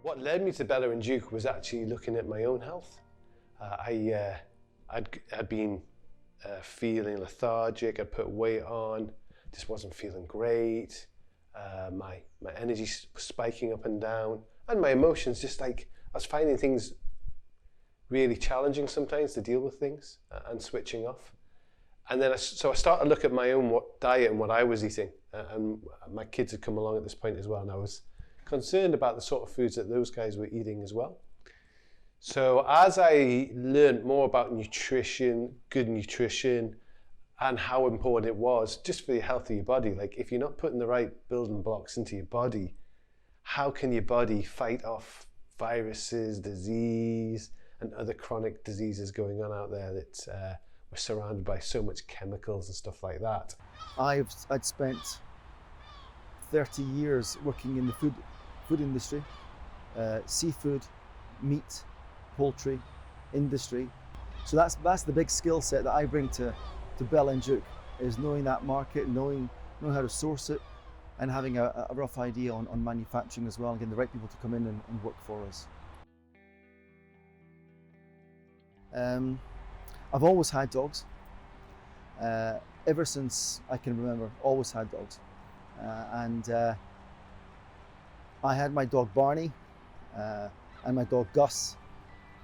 What led me to Bella+Duke was actually looking at my own health. I'd been feeling lethargic, I'd put weight on, just wasn't feeling great. My energy was spiking up and down, and my emotions, just like I was finding things really challenging sometimes to deal with things and switching off. And then so I started to look at my own diet and what I was eating, and my kids had come along at this point as well, and I was concerned about the sort of foods that those guys were eating as well. So as I learned more about nutrition, good nutrition, and how important it was just for the health of your body, like if you're not putting the right building blocks into your body, how can your body fight off viruses, disease, and other chronic diseases going on out there that we're surrounded by so much chemicals and stuff like that? I'd spent 30 years working in the food industry, seafood, meat, poultry industry. So that's the big skill set that I bring to Bella+Duke, is knowing that market, knowing how to source it, and having a rough idea on manufacturing as well, and getting the right people to come in and work for us. I've always had dogs. Ever since I can remember, always had dogs. I had my dog Barney and my dog Gus,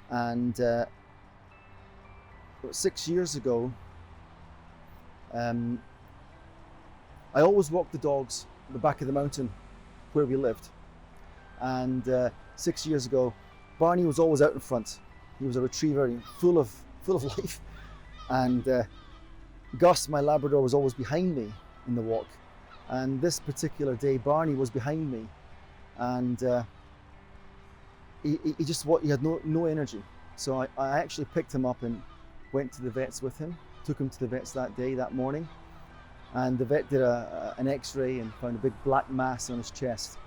and 6 years ago I always walked the dogs at the back of the mountain where we lived, and 6 years ago Barney was always out in front. He was a retriever, full of life, and Gus, my Labrador, was always behind me in the walk. And this particular day Barney was behind me, and he had no energy. So I actually picked him up and went to the vets with him, took him to the vets that morning, and the vet did an x-ray and found a big black mass on his chest.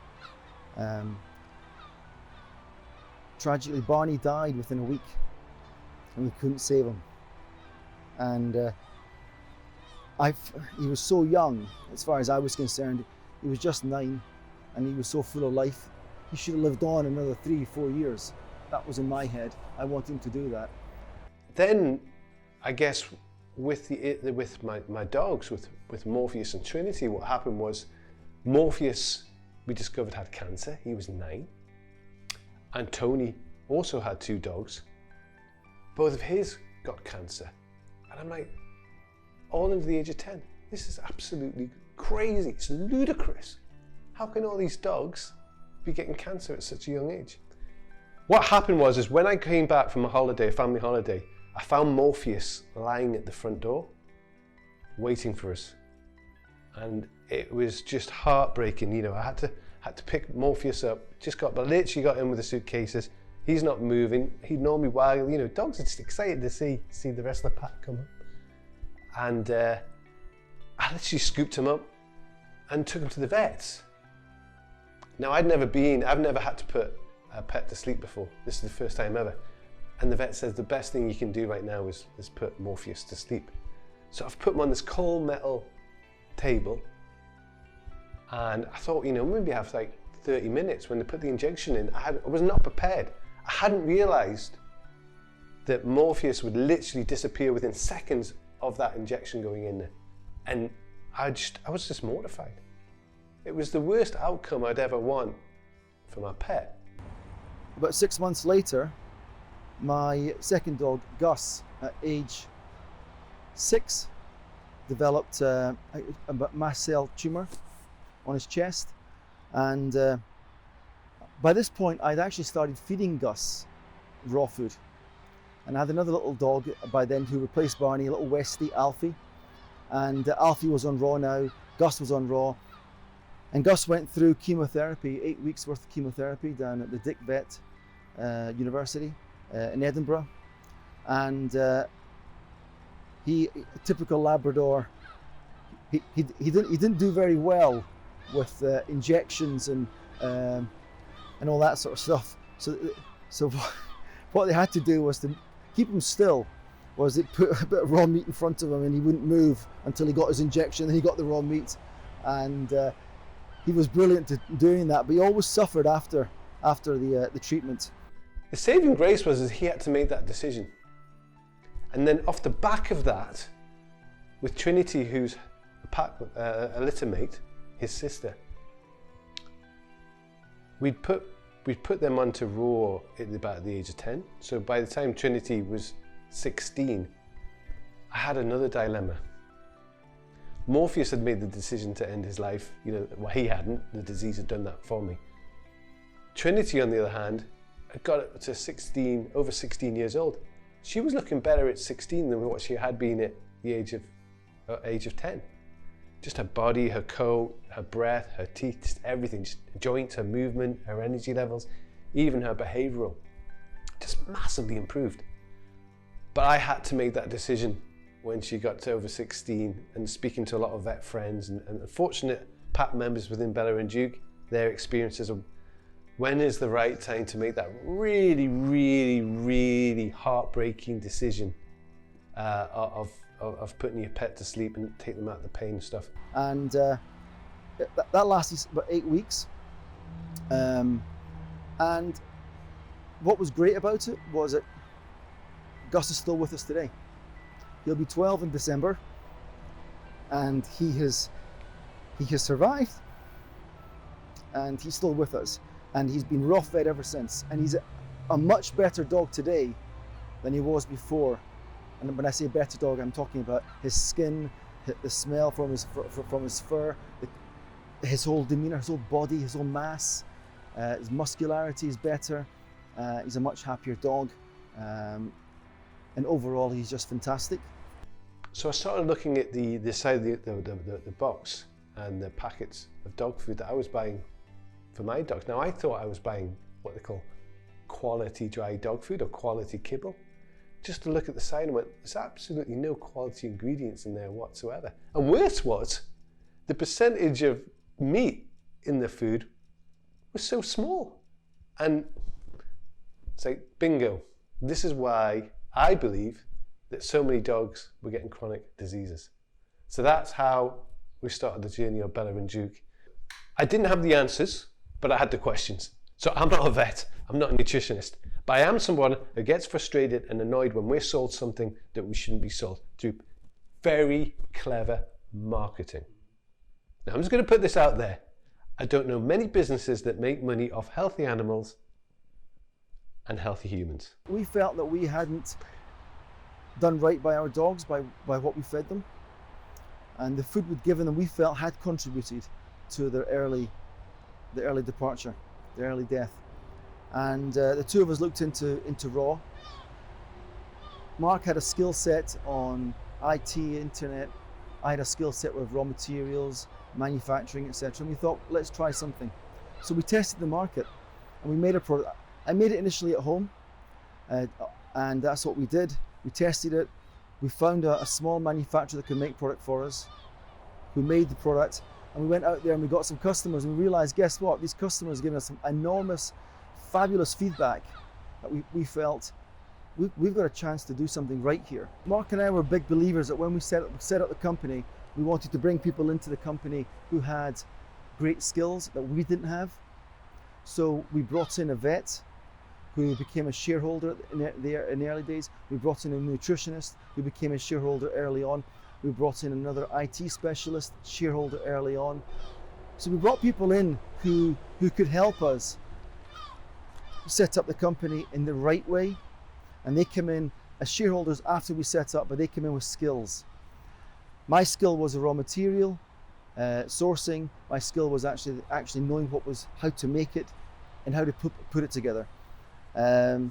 Tragically, Barney died within a week, and we couldn't save him. And he was so young, as far as I was concerned. He was just 9, and he was so full of life. He should have lived on another 3-4 years. That was in my head. I wanted him to do that. Then, I guess, with my dogs, with Morpheus and Trinity, what happened was Morpheus, we discovered, had cancer. He was 9. And Tony also had 2 dogs. Both of his got cancer. And I'm like, all under the age of 10. This is absolutely crazy. It's ludicrous. How can all these dogs be getting cancer at such a young age? What happened was when I came back from a family holiday, I found Morpheus lying at the front door, waiting for us. And it was just heartbreaking. You know, I had to pick Morpheus up. Literally got in with the suitcases. He's not moving. He'd normally waggle. You know, dogs are just excited to see the rest of the pack come up. And I literally scooped him up and took him to the vets. Now, I've never had to put a pet to sleep before. This is the first time ever. And the vet says the best thing you can do right now is put Morpheus to sleep. So I've put him on this cold metal table, and I thought, you know, maybe I have like 30 minutes. When they put the injection in, I was not prepared. I hadn't realized that Morpheus would literally disappear within seconds of that injection going in there. And I was just mortified. It was the worst outcome I'd ever want for my pet. About 6 months later, my second dog, Gus, at age 6, developed a mast cell tumor on his chest. And by this point, I'd actually started feeding Gus raw food. And I had another little dog by then who replaced Barney, a little Westie, Alfie. And Alfie was on raw now, Gus was on raw. And Gus went through chemotherapy, 8 weeks worth of chemotherapy down at the Dick Vet University in Edinburgh. And he, typical Labrador, he didn't do very well with injections and all that sort of stuff. So what they had to do was to keep him still. Was they put a bit of raw meat in front of him, and he wouldn't move until he got his injection. Then he got the raw meat, and he was brilliant at doing that. But he always suffered after after the treatment. The saving grace was he had to make that decision. And then off the back of that, with Trinity, who's a litter mate, his sister, we'd put them onto Raw at about the age of 10. So by the time Trinity was 16, I had another dilemma. Morpheus had made the decision to end his life. Well, he hadn't. The disease had done that for me. Trinity, on the other hand, had got up to over 16 years old. She was looking better at 16 than what she had been at the age of 10. Just her body, her coat, her breath, her teeth, just everything, just her joints, her movement, her energy levels, even her behavioural, just massively improved. But I had to make that decision when she got to over 16, and speaking to a lot of vet friends and fortunate PAP members within Bella+Duke, their experiences of when is the right time to make that really, really, really heartbreaking decision of putting your pet to sleep and take them out of the pain and stuff. And that lasted about 8 weeks. And what was great about it was that Gus is still with us today. He'll be 12 in December, and he has survived, and he's still with us, and he's been rough fed ever since, and he's a much better dog today than he was before. And when I say better dog, I'm talking about his skin, the smell from his fur, his whole demeanour, his whole body, his whole mass, his muscularity is better. He's a much happier dog, and overall he's just fantastic. So I started looking at the side of the box and the packets of dog food that I was buying for my dogs. Now I thought I was buying what they call quality dry dog food or quality kibble. Just to look at the side and went, there's absolutely no quality ingredients in there whatsoever. And worse was, the percentage of meat in the food was so small. And it's like, bingo, this is why I believe that so many dogs were getting chronic diseases. So that's how we started the journey of Bella+Duke. I didn't have the answers, but I had the questions. So I'm not a vet, I'm not a nutritionist, but I am someone who gets frustrated and annoyed when we're sold something that we shouldn't be sold through very clever marketing. Now I'm just going to put this out there. I don't know many businesses that make money off healthy animals and healthy humans. We felt that we hadn't done right by our dogs by what we fed them, and the food we'd given them we felt had contributed to their early departure, their early death. And the two of us looked into Raw. Mark had a skill set on IT, internet. I had a skill set with raw materials, manufacturing, etc. And we thought, let's try something. So we tested the market and we made a product. I made it initially at home, and that's what we did. We tested it. We found a small manufacturer that could make product for us, who made the product, and we went out there and we got some customers, and we realized, guess what? These customers gave us some enormous, fabulous feedback that we felt we've got a chance to do something right here. Mark and I were big believers that when we set up the company, we wanted to bring people into the company who had great skills that we didn't have. So we brought in a vet who became a shareholder in the early days. We brought in a nutritionist who became a shareholder early on. We brought in another IT specialist, shareholder early on. So we brought people in who could help us set up the company in the right way. And they came in as shareholders after we set up, but they came in with skills. My skill was the raw material, sourcing. My skill was actually knowing how to make it and how to put it together. And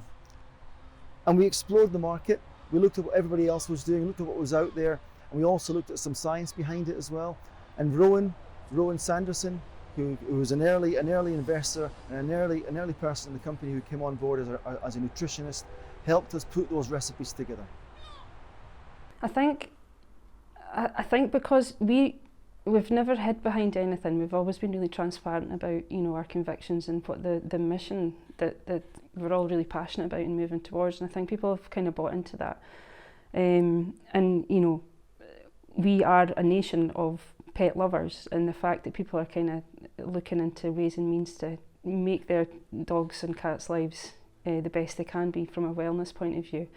we explored the market. We looked at what everybody else was doing, looked at what was out there, and we also looked at some science behind it as well. And Rowan Sanderson, who was an early investor and an early person in the company who came on board as a nutritionist, helped us put those recipes together. I think because we've never hid behind anything. We've always been really transparent about, our convictions and what the mission that we're all really passionate about and moving towards. And I think people have kind of bought into that. We are a nation of pet lovers, and the fact that people are kind of looking into ways and means to make their dogs and cats' lives the best they can be from a wellness point of view.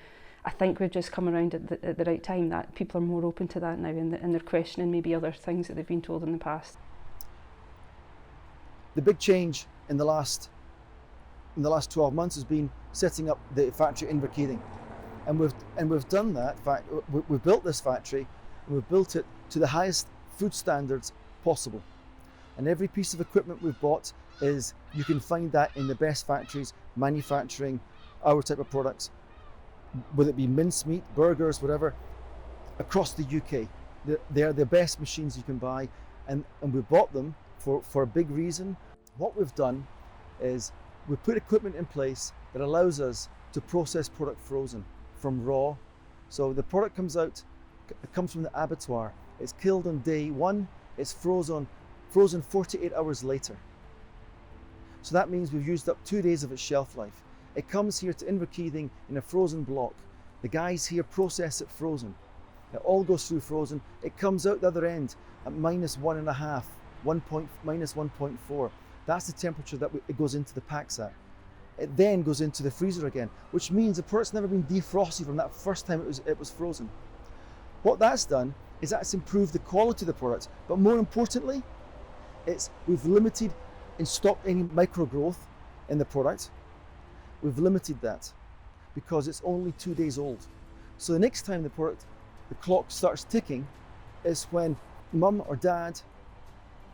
I think we've just come around at the right time, that people are more open to that now, and they're questioning maybe other things that they've been told in the past. The big change in the last 12 months has been setting up the factory in Inverkeithing, and we've done that. In fact, we've built this factory, and we've built it to the highest food standards possible. And every piece of equipment we've bought you can find that in the best factories manufacturing our type of products, whether it be mincemeat, burgers, whatever, across the UK. They are the best machines you can buy, and we bought them for a big reason. What we've done is we put equipment in place that allows us to process product frozen from raw. So the product comes from the abattoir, it's killed on day one, it's frozen 48 hours later. So that means we've used up 2 days of its shelf life. It comes here to Inverkeithing in a frozen block. The guys here process it frozen. It all goes through frozen. It comes out the other end at -1.5, -1.4. That's the temperature that it goes into the packs at. It then goes into the freezer again, which means the product's never been defrosted from that first time it was frozen. What that's done is that's improved the quality of the product, but more importantly, we've limited and stopped any micro growth in the product. We've limited that because it's only 2 days old. So the next time the clock starts ticking is when mum or dad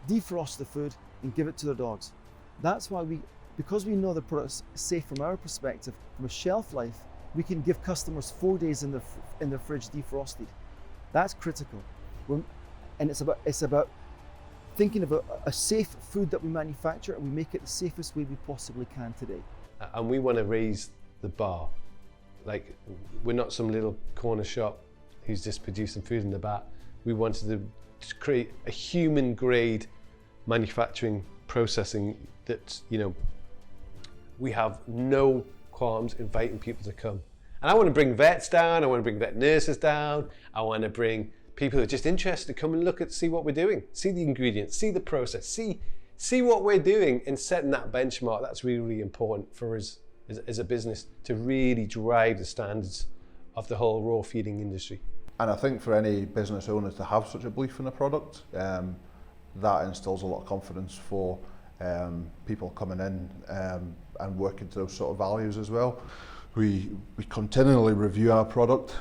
defrost the food and give it to their dogs. That's why because we know the product's safe from our perspective, from a shelf life, we can give customers 4 days in their fridge defrosted. That's critical. And it's about thinking of a safe food that we manufacture, and we make it the safest way we possibly can today. And we want to raise the bar. Like, we're not some little corner shop who's just producing food in the back. We wanted to create a human grade manufacturing processing that, we have no qualms inviting people to come. And I want to bring vets down, I want to bring vet nurses down, I want to bring people who are just interested to come and see what we're doing, see the ingredients, see the process, see what we're doing, and setting that benchmark. That's really, really important for us as a business to really drive the standards of the whole raw feeding industry. And I think for any business owner to have such a belief in a product, that instills a lot of confidence for people coming in and working to those sort of values as well. We continually review our product.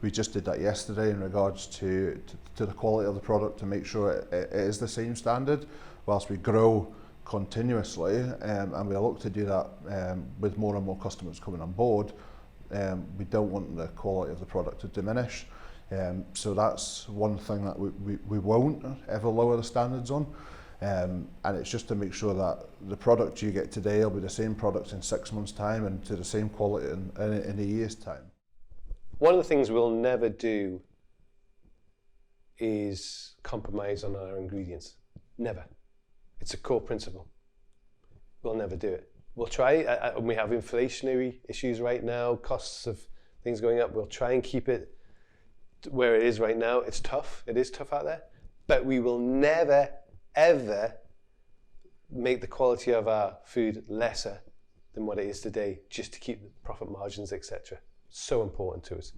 We just did that yesterday in regards to the quality of the product to make sure it is the same standard, whilst we grow continuously, and we look to do that with more and more customers coming on board. We don't want the quality of the product to diminish. So that's one thing that we won't ever lower the standards on. And it's just to make sure that the product you get today will be the same product in 6 months' time and to the same quality in a year's time. One of the things we'll never do is compromise on our ingredients. Never. It's a core principle. We'll never do it. We'll try, we have inflationary issues right now, costs of things going up. We'll try and keep it where it is right now. It's tough. It is tough out there. But we will never, ever make the quality of our food lesser than what it is today, just to keep the profit margins, etc. So important to us.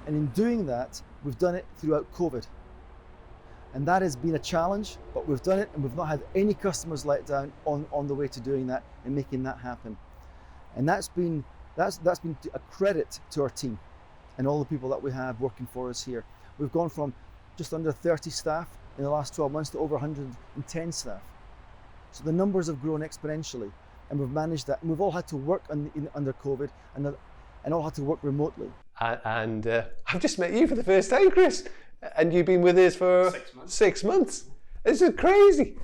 And in doing that, we've done it throughout COVID. And that has been a challenge, but we've done it, and we've not had any customers let down on the way to doing that and making that happen. And that's been a credit to our team and all the people that we have working for us here. We've gone from just under 30 staff in the last 12 months to over 110 staff. So the numbers have grown exponentially, and we've managed that. And we've all had to work under COVID, and all had to work remotely. And I've just met you for the first time, Chris. And you've been with us for 6 months. 6 months. This is crazy.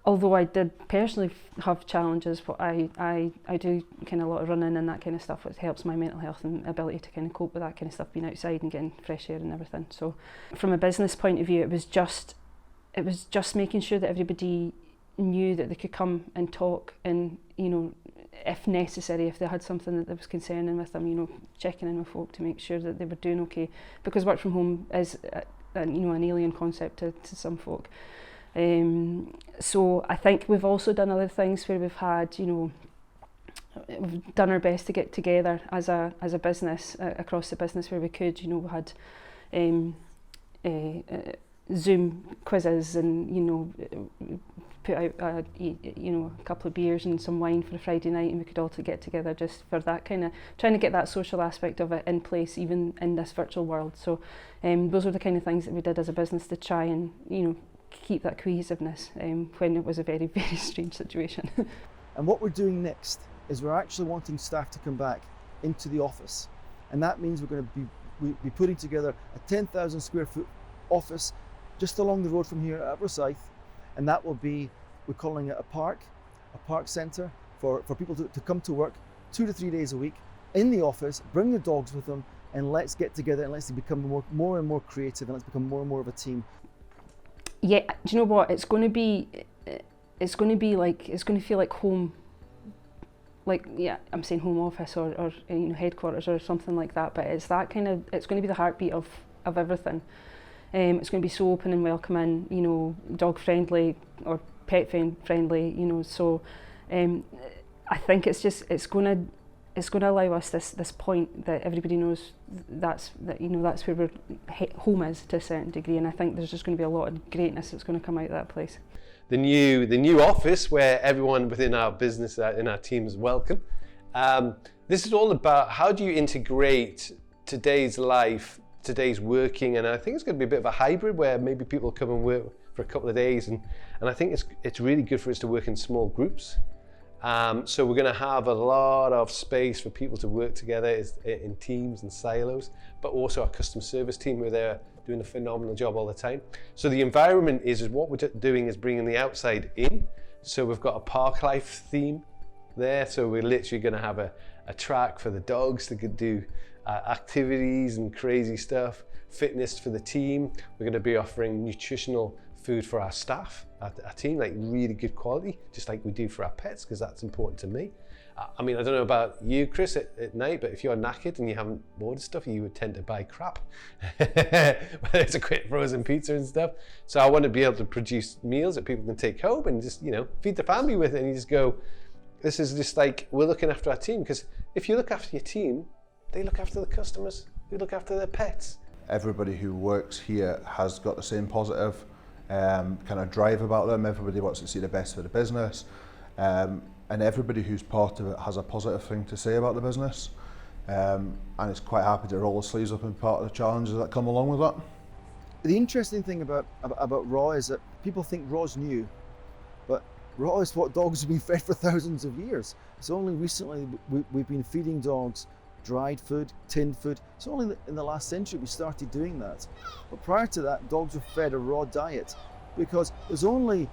Although I did personally have challenges, but I do kind of a lot of running and that kind of stuff, which helps my mental health and ability to kind of cope with that kind of stuff, being outside and getting fresh air and everything. So from a business point of view, it was just making sure that everybody knew that they could come and talk, and if necessary, if they had something that was concerning with them, checking in with folk to make sure that they were doing okay, because work from home is an alien concept to some folk. So I think we've also done other things where we've had, we've done our best to get together as a business, across the business where we could. We had Zoom quizzes, and put out a couple of beers and some wine for a Friday night, and we could all get together just for that kind of trying to get that social aspect of it in place, even in this virtual world. So those were the kind of things that we did as a business to try and keep that cohesiveness when it was a very, very strange situation. And what we're doing next is we're actually wanting staff to come back into the office, and that means we're going to be putting together a 10,000 square foot office just along the road from here at RawSAFE, and that will be, we're calling it a park centre for people to come to work 2 to 3 days a week in the office, bring their dogs with them, and let's get together and let's become more and more creative, and let's become more and more of a team. Yeah, do you know what? It's going to feel like home. Like, yeah, I'm saying home office or headquarters or something like that, but it's that kind of, it's going to be the heartbeat of everything. It's going to be so open and welcoming, dog friendly or pet friendly, so I think it's going to allow us this point that everybody knows that's where we're home is to a certain degree, and I think there's just going to be a lot of greatness that's going to come out of that place. The new office where everyone within our business, in our team, is welcome. This is all about how do you integrate today's life, today's working, and I think it's going to be a bit of a hybrid where maybe people come and work for a couple of days, and I think it's really good for us to work in small groups. So we're going to have a lot of space for people to work together in teams and silos, but also our customer service team who are there doing a phenomenal job all the time. So the environment is what we're doing is bringing the outside in. So we've got a park life theme there. So we're literally going to have a track for the dogs to do activities and crazy stuff, fitness for the team. We're going to be offering nutritional food for our staff, our team, like really good quality, just like we do for our pets, because that's important to me. I mean, I don't know about you, Chris, at night, but if you're knackered and you haven't ordered stuff, you would tend to buy crap. Whether it's a quick frozen pizza and stuff. So I want to be able to produce meals that people can take home and just, feed the family with it, and you just go, this is just like, we're looking after our team, because if you look after your team, they look after the customers, they look after their pets. Everybody who works here has got the same positive kind of drive about them. Everybody wants to see the best for the business, and everybody who's part of it has a positive thing to say about the business, and is quite happy to roll the sleeves up and part of the challenges that come along with that. The interesting thing about raw is that people think raw's new, but raw is what dogs have been fed for thousands of years. It's only recently we've been feeding dogs dried food, tinned food. It's only in the last century we started doing that. But prior to that, dogs were fed a raw diet, because there's only,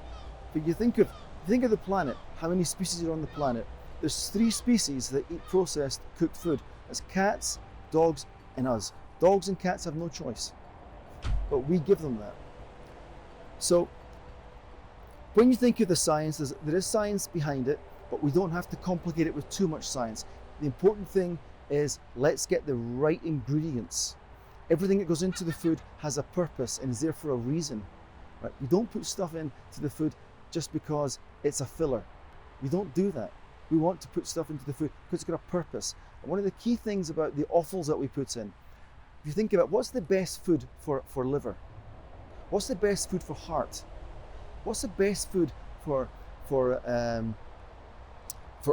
if you think of the planet, how many species are on the planet? There's 3 species that eat processed cooked food. That's cats, dogs, and us. Dogs and cats have no choice, but we give them that. So when you think of the science, there is science behind it, but we don't have to complicate it with too much science. The important thing is let's get the right ingredients. Everything that goes into the food has a purpose and is there for a reason. Right? We don't put stuff into the food just because it's a filler. We don't do that. We want to put stuff into the food because it's got a purpose. And one of the key things about the offals that we put in, if you think about what's the best food for liver? What's the best food for heart? What's the best food for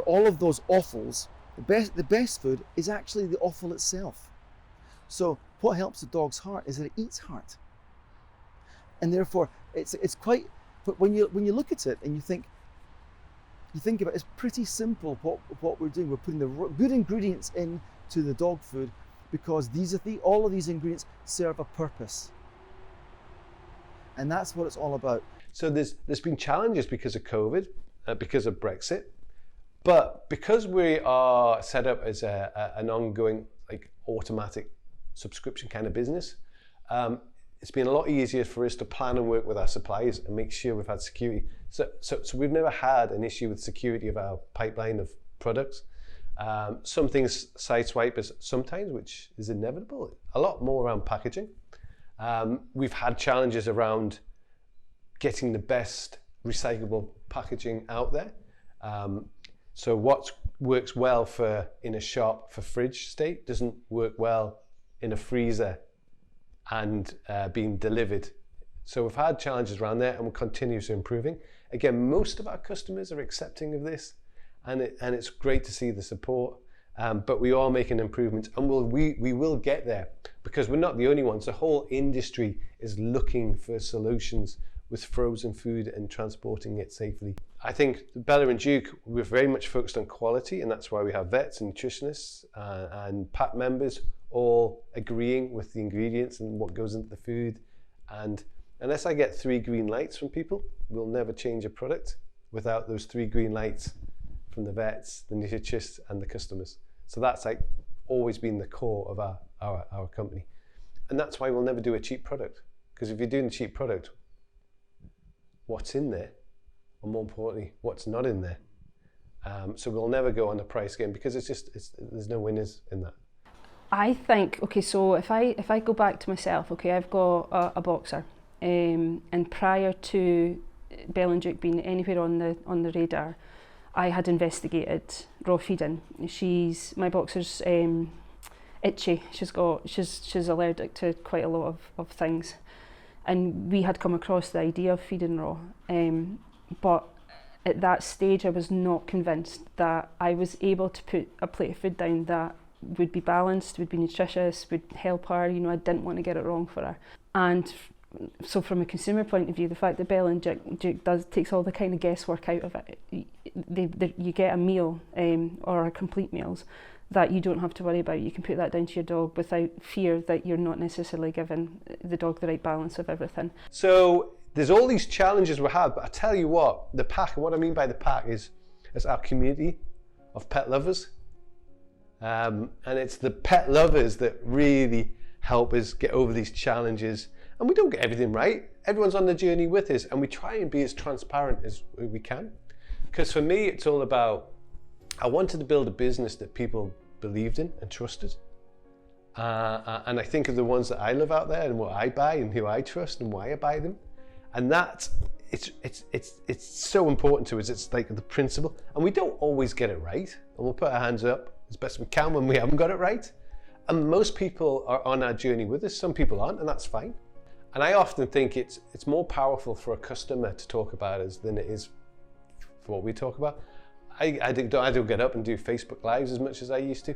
all of those offals? The best food is actually the offal itself. So what helps the dog's heart is that it eats heart, and therefore it's quite. But when you look at it and you think about it, it's pretty simple what we're doing. We're putting the good ingredients into the dog food because all of these ingredients serve a purpose, and that's what it's all about. So there's been challenges because of COVID, because of Brexit. But because we are set up as an ongoing, like, automatic subscription kind of business, it's been a lot easier for us to plan and work with our suppliers and make sure we've had security. So we've never had an issue with security of our pipeline of products. Some things sideswipe us sometimes, which is inevitable. A lot more around packaging. We've had challenges around getting the best recyclable packaging out there. So what works well in a shop for fridge state doesn't work well in a freezer and being delivered. So we've had challenges around there, and we're continuously improving. Again, most of our customers are accepting of this, and it's great to see the support. But we are making improvements, and we will get there, because we're not the only ones. The whole industry is looking for solutions with frozen food and transporting it safely. I think Bella+Duke, we're very much focused on quality, and that's why we have vets and nutritionists and PAC members all agreeing with the ingredients and what goes into the food. And unless I get 3 green lights from people, we'll never change a product without those 3 green lights from the vets, the nutritionists, and the customers. So that's like always been the core of our company. And that's why we'll never do a cheap product. Because if you're doing a cheap product, what's in there, or more importantly, what's not in there. So we'll never go on the price game, because there's no winners in that. I think, okay, so if I go back to myself, okay, I've got a boxer, and prior to Bella+Duke being anywhere on the radar, I had investigated raw feeding. My boxer's itchy. She's allergic to quite a lot of things, and we had come across the idea of feeding raw. But at that stage, I was not convinced that I was able to put a plate of food down that would be balanced, would be nutritious, would help her. You know, I didn't want to get it wrong for her. And so from a consumer point of view, the fact that Bella+Duke takes all the kind of guesswork out of it, you get a meal or a complete meals that you don't have to worry about. You can put that down to your dog without fear that you're not necessarily giving the dog the right balance of everything. So there's all these challenges we have, but I tell you what, the PAC, and what I mean by the PAC is our community of pet lovers. And it's the pet lovers that really help us get over these challenges. And we don't get everything right. Everyone's on the journey with us, and we try and be as transparent as we can. Because for me, it's all about, I wanted to build a business that people believed in and trusted. And I think of the ones that I love out there and what I buy and who I trust and why I buy them. And that, it's so important to us. It's like the principle. And we don't always get it right. And we'll put our hands up as best we can when we haven't got it right. And most people are on our journey with us. Some people aren't, and that's fine. And I often think it's more powerful for a customer to talk about us than it is for what we talk about. I don't get up and do Facebook Lives as much as I used to.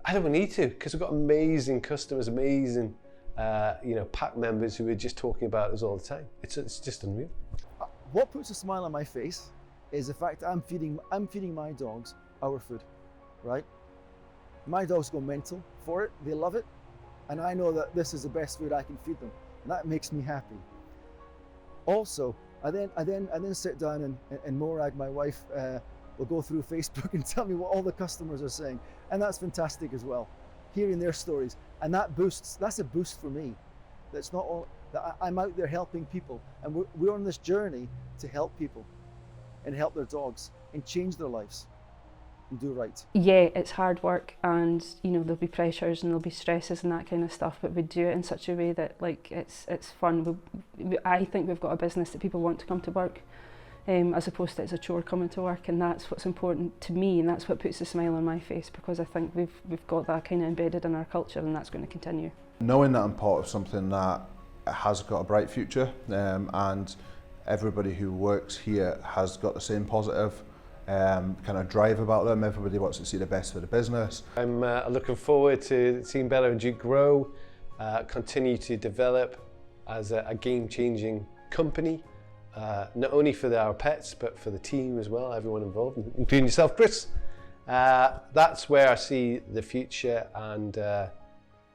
I don't need to, because we've got amazing customers, amazing PAC members who are just talking about us all the time. It's just unreal. What puts a smile on my face is the fact that I'm feeding my dogs our food, right? My dogs go mental for it. They love it, and I know that this is the best food I can feed them, and that makes me happy. Also, I then sit down and Morag, my wife, will go through Facebook and tell me what all the customers are saying, and that's fantastic as well. Hearing their stories, and that's a boost for me. That's not all that I'm out there helping people, and we're on this journey to help people and help their dogs and change their lives and do right. Yeah, it's hard work, and there'll be pressures and there'll be stresses and that kind of stuff, but we do it in such a way that it's fun. I think we've got a business that people want to come to work, as opposed to it's a chore coming to work, and that's what's important to me, and that's what puts a smile on my face, because I think we've got that kind of embedded in our culture, and that's going to continue. Knowing that I'm part of something that has got a bright future, and everybody who works here has got the same positive kind of drive about them. Everybody wants to see the best for the business. I'm looking forward to seeing Bella+Duke grow, continue to develop as a game-changing company. Not only for our pets, but for the team as well, everyone involved, including yourself, Chris. That's where I see the future, and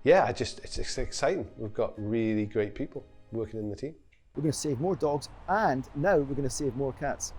it's exciting. We've got really great people working in the team. We're going to save more dogs, and now we're going to save more cats.